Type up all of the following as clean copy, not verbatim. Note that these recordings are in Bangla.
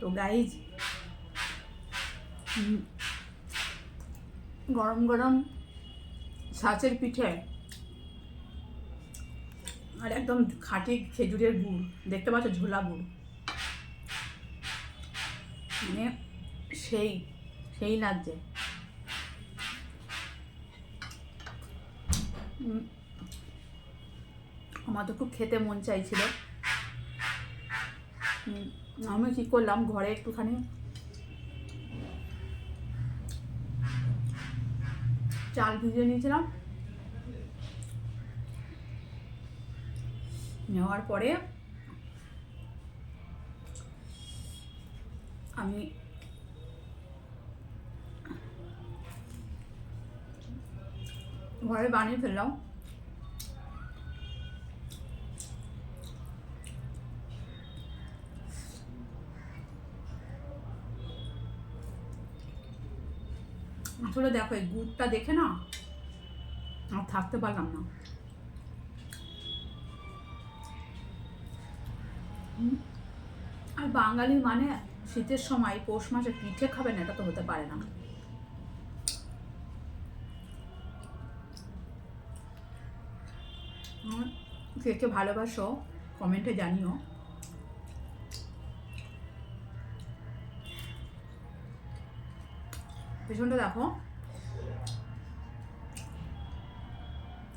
তো গাইজ, গরম গরম ছাঁচের পিঠে আর একদম খাঁটি খেজুরের গুড়, দেখতে পাচ্ছ ঝোলা গুড়, মানে সেই সেই লাগছে। আমার তো খুব খেতে মন চাইছিল। আমি কি করলাম, ঘরে একটুখানি চাল ভিজিয়ে নিয়েছিলাম, নেওয়ার পরে আমি ঘরে বানিয়ে ফেললাম। আসলে দেখো, এই গুড়টা দেখে না আর থাকতে পারলাম না। আর বাঙালি মানে শীতের সময় পৌষ মাসে পিঠে খাবে না, এটা তো হতে পারে না। কে কে ভালোবাসো কমেন্টে জানিও। পেছনটা দেখো,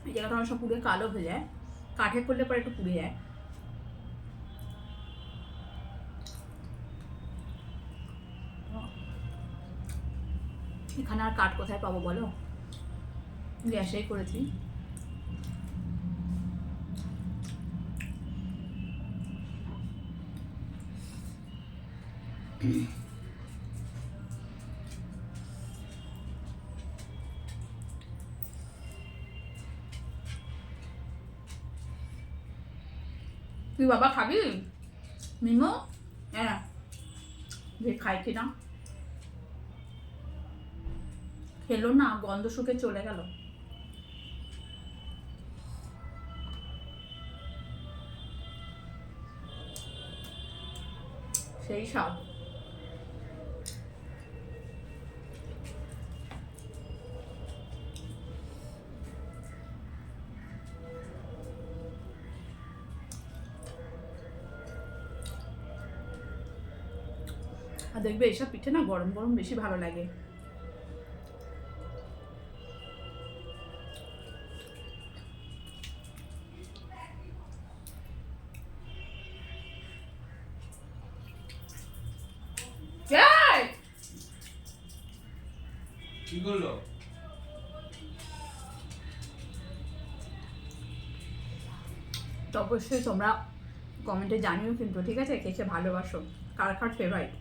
এই জায়গাটা অনেক সব পুড়ে কালো হয়ে যায়, কাঠে করলে পরে একটু পুড়ে যায়। এখানে আর কাঠ কোথায় পাবো বলো, গ্যাসেই করেছি। তুই বাবা খাবি মিমো? হ্যাঁ, যে খাই কিনা, খেলো না, গন্ধ শুকে চলে গেল। সেই স্বাদ। আর দেখবে এইসব পিঠে না গরম গরম বেশি ভালো লাগে। কি করলো? তো অবশ্যই তোমরা কমেন্টে জানিও কিন্তু, ঠিক আছে, কে কে ভালোবাসো, কার কার ফেভারিট।